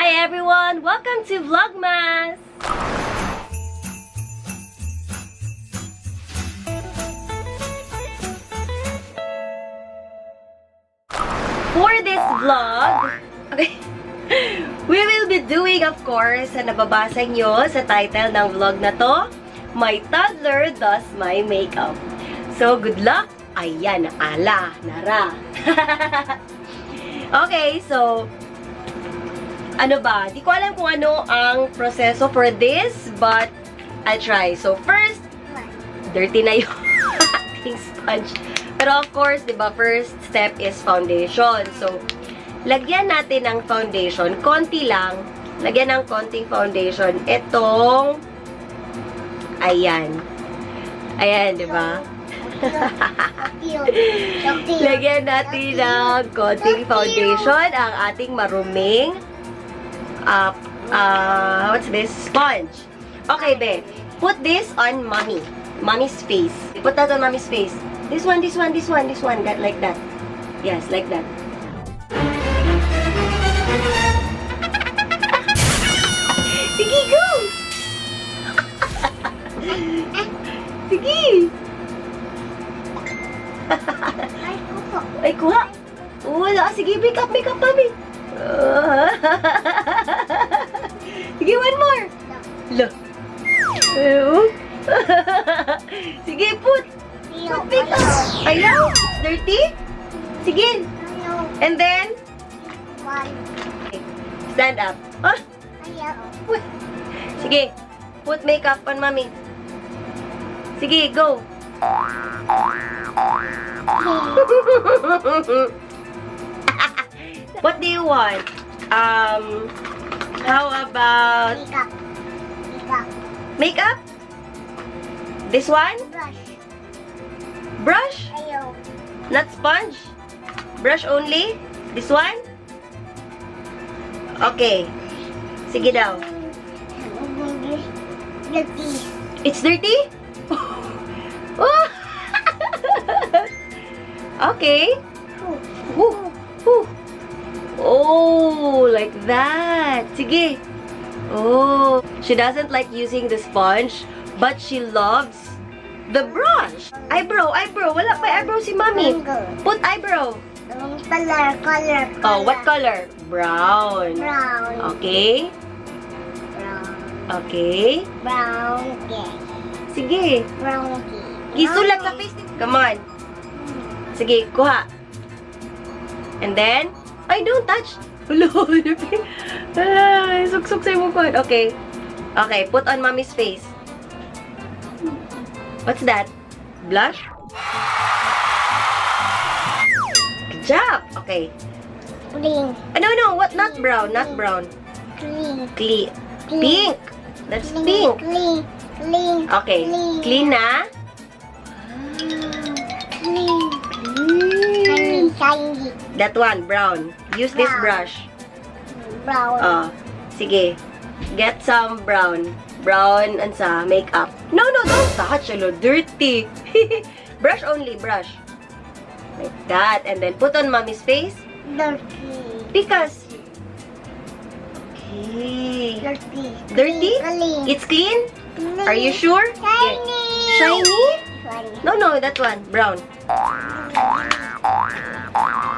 Hi everyone! Welcome to VLOGMAS! For this vlog, we will be doing, of course, sa nababasa nyo sa title ng vlog na to, My Toddler Does My Makeup. So, good luck! Ayan, ala, nara. Okay, so, ano ba? Di ko alam kung ano ang proseso for this, but I'll try. So, first, dirty na yung ating sponge. Pero of course, di ba, first step is foundation. So, lagyan natin ng foundation. Konti lang. Lagyan ng konting foundation. Itong, ayan. Ayan, di ba? Lagyan natin ng konting foundation ang ating maruming what's this? Sponge. Okay, babe. Put this on mommy. Mommy's face. Put that on mommy's face. This one, this one, this one, this one. That, like that. Yes, like that. Sige, go! Sige! Ay, kuha! Wala. Sige, make up, mami. Sige, one more. Look. Sige, put makeup. Ayaw. Dirty? Sige. And then? Stand up. Huh? Sige. Put makeup on mommy. Sige, go. What do you want? How about makeup? This one? Brush? Not sponge? Brush only? This one? Okay. Sige daw. It's dirty? Oh. Okay. Oh, like that. Sige. Oh, she doesn't like using the sponge, but she loves the brush. Eyebrow. Wala pa eyebrow si mommy. Put eyebrow. Color. Oh, what color? Brown. Okay. Okay. Brown cake. Sige. Brown cake. Isulat sa face. Come on. Sige, kuha. And then, ay, don't touch. Hello. Ay, suksok sa mukha. Okay. Okay, put on mommy's face. What's that? Blush? Good job. Okay. Green. No. What? Not brown. Clean. Pink. That's pink. Clean. Okay. Clean na. Shiny. That one, brown. Use this brush. Brown. Oh, sige. Get some brown. Brown and sa makeup. No, don't touch. Hello, dirty. Brush only, brush. Like that. And then put on mommy's face. Dirty. Because. Okay. Dirty. Dirty? It's clean? Are you sure? Shiny. Shiny? No, that one. Brown.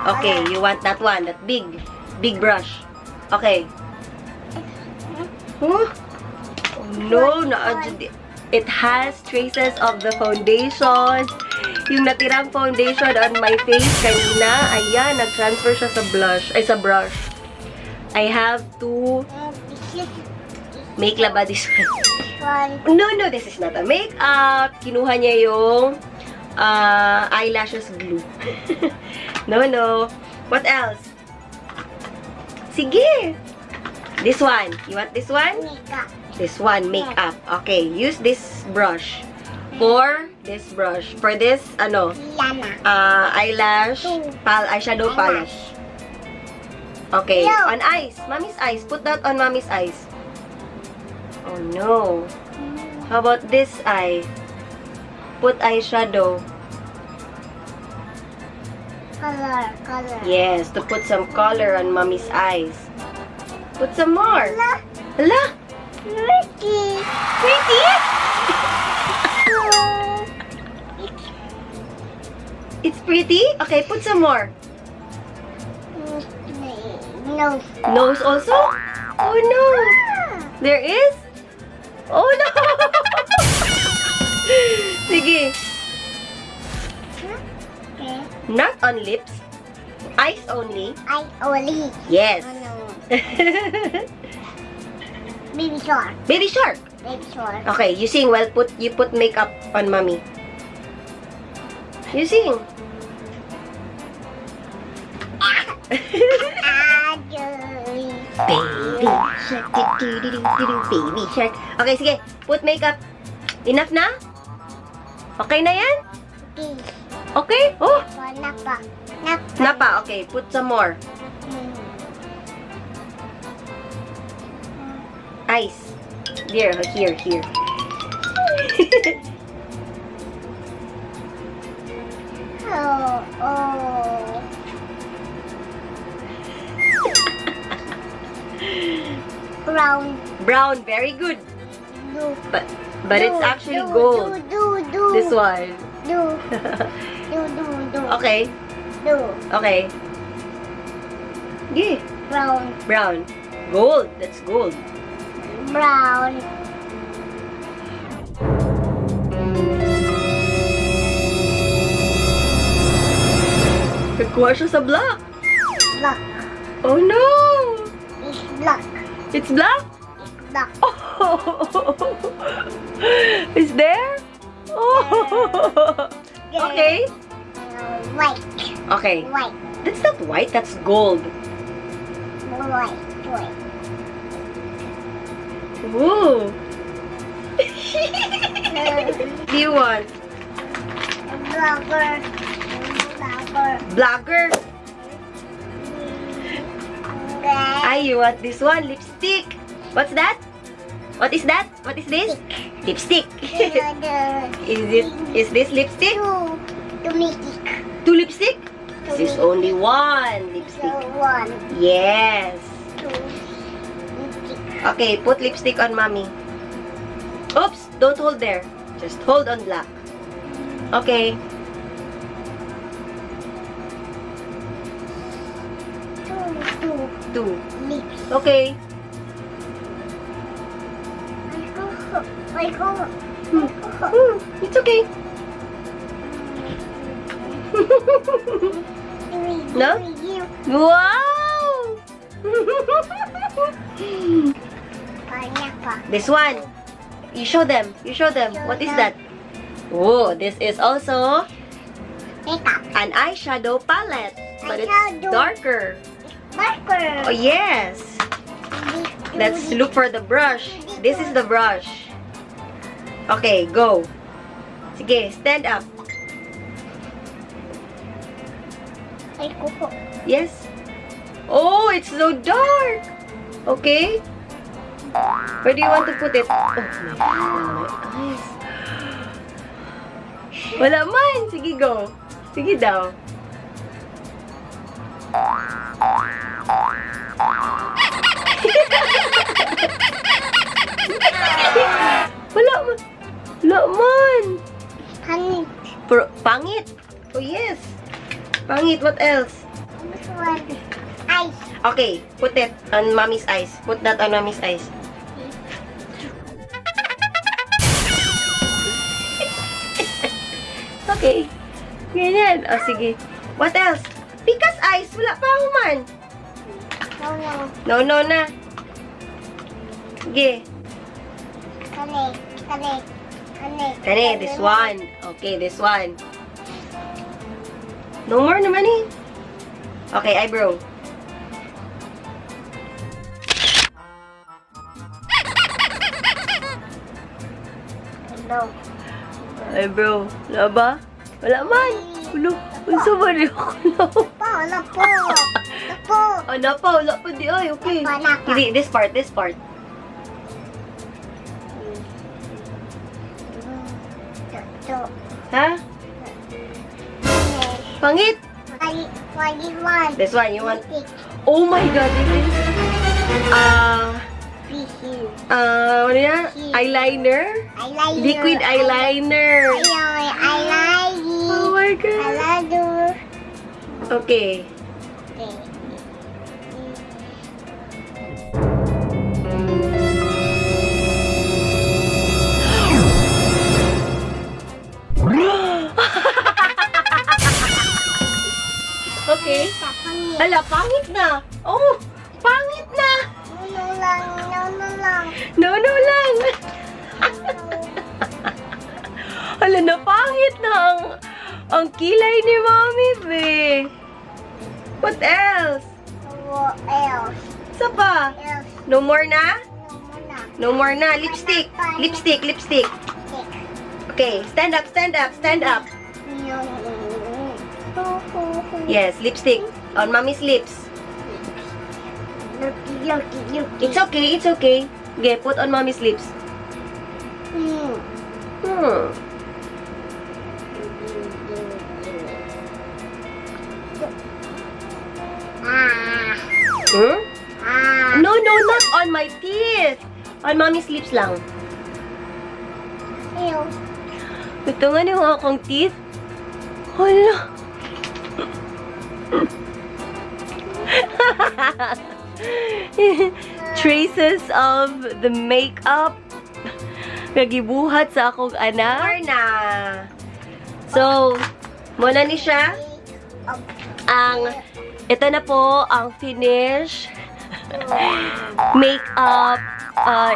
Okay, you want that one. That big brush. Okay. Huh? Oh, no, it has traces of the foundation. Yung natirang foundation on my face kanina, ayan, nag-transfer siya sa blush, ay sa brush. I have to make laba this one. No, this is not a makeup. Kinuha niya yung eyelashes glue. No. What else? Sige. This one. You want this one? Makeup. This one, makeup. Okay, use this brush. For this brush. For this, Yanna. eyeshadow polish. Okay, No. on eyes. Mommy's eyes. Put that on mommy's eyes. Oh no. How about this eye? Put eyeshadow. Color. Yes, to put some color on mommy's eyes. Put some more. Hala. Hala! Pretty. Pretty? It's pretty? Okay, put some more. No. Nose also? Oh no! There is? Oh no! Sige. Okay. Not on lips. Eyes only. I only. Yes. Oh, no. Baby shark. Baby shark. Baby shark. Okay, you sing well. You put makeup on mommy. You sing. Baby shark. Baby shark. Okay, sige. Put makeup. Enough na? Okay na yan? Okay. Okay? Oh! Napa. Napa. Napa. Okay, put some more. Eyes. Here. Oh. Brown. Brown. Very good. Do. But it's actually gold. Do. This one. Do. Do. Okay. Do. Okay. Yeah. Brown. Brown. Gold. That's gold. Brown. Nagkuha siya sa black. Black. Oh no! It's black. It's black? Black. Oh! Is there? Oh! Okay. White. Okay. White. That's not white, that's gold. White. Ooh! Do you want? Blogger. Blogger? Ay, you want this one? Lipstick. What's that? What is that? What is this? Lipstick. Is this lipstick? Two lipstick. Two lipstick? This is only one lipstick. One. Yes. Two lipstick. Okay, put lipstick on mommy. Oops, don't hold there. Just hold on black. Okay. Two. Lips. Okay. It's okay. No? Wow! This one. You show them. What is that? Oh, this is also Makeup. an eyeshadow palette. But it's Eyeshadow. darker. Marker. Oh, yes. Let's look for the brush. This is the brush. Okay, go. Sige, stand up. Ay, kuko. Yes. Oh, it's so dark. Okay. Where do you want to put it? Oh, my eyes. Wala man. Sige, go. Sige daw. Wala man. Wala man. Honey. Pangit. Oh, yes. Pangit. What else? This one. Ice. Okay, put it on mommy's eyes. Put that on mommy's eyes. Okay. Ganyan. O, sige. What else? Pikas eyes. Wala pa ako man. No. No na. Sige. Kani, this one. Okay, this one. No more naman eh. Okay, eyebrow. No. Eyebrow. Wala ba? Wala man. Ulo. Unsa ba rin ako? Wala po. Wala pa. Wala pa di ay. Okay. Wala pa. Hindi, this part. Ha? Pangit. One. This one, you want... Oh my God, this is... Ano yan? Eyeliner? Liquid eyeliner. Oh my God. Okay. Okay. Hala, pangit na. Oh, pangit na. No lang. Hala, na pangit na ang kilay ni Mommy, be. What else? Isa pa? No more na? No more na. Lipstick. Okay, stand up. Yes, lipstick. On Mommy's lips. It's okay. Okay, put on Mommy's lips. No, not on my teeth. On Mommy's lips lang. Ito nga yung akong teeth. Hala. Traces of the makeup nagibuhat sa akong anak. So, muna ni siya. Ito na po ang finish makeup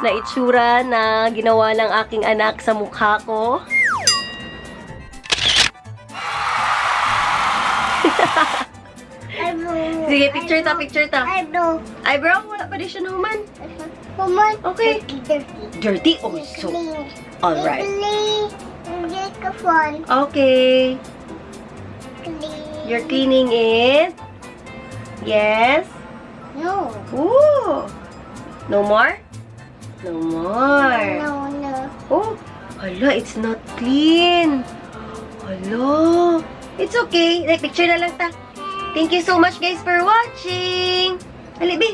na itsura na ginawa ng aking anak sa mukha ko. Sige, picture ta. Eyebrow? Wala pa din siya naman. Okay. Dirty? Oh, so. Alright. Okay. You're cleaning it? Yes? No. Ooh. No more? No more. No. Oh, hala, it's not clean. Hala. It's okay. Picture na lang ta. Thank you so much guys for watching. Alibi.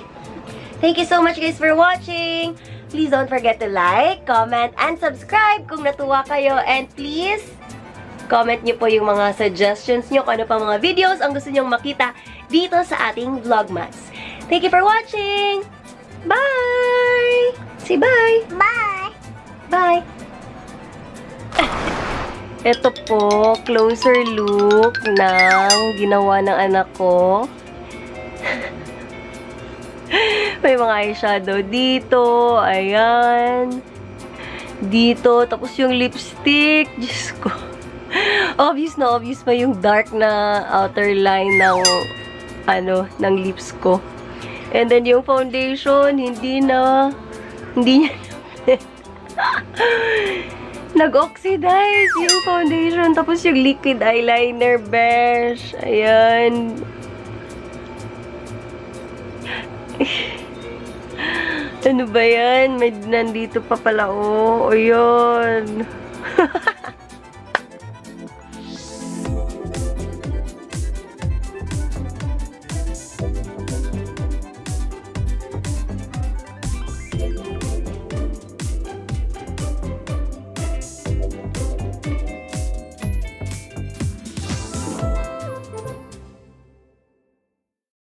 Thank you so much guys for watching. Please don't forget to like, comment, and subscribe kung natuwa kayo. And please, comment nyo po yung mga suggestions nyo kung ano pa mga videos ang gusto nyong makita dito sa ating vlogmas. Thank you for watching. Bye! Say bye! Bye! Ito po, closer look ng ginawa ng anak ko. May mga eyeshadow dito. Ayan. Dito. Tapos yung lipstick. Diyos ko. Obvious pa yung dark na outer line ng ng lips ko. And then yung foundation, hindi niya nag-oxidize yung foundation. Tapos yung liquid eyeliner, besh. Ayan. Ano ba yan? May nandito pa pala, oh. O yun.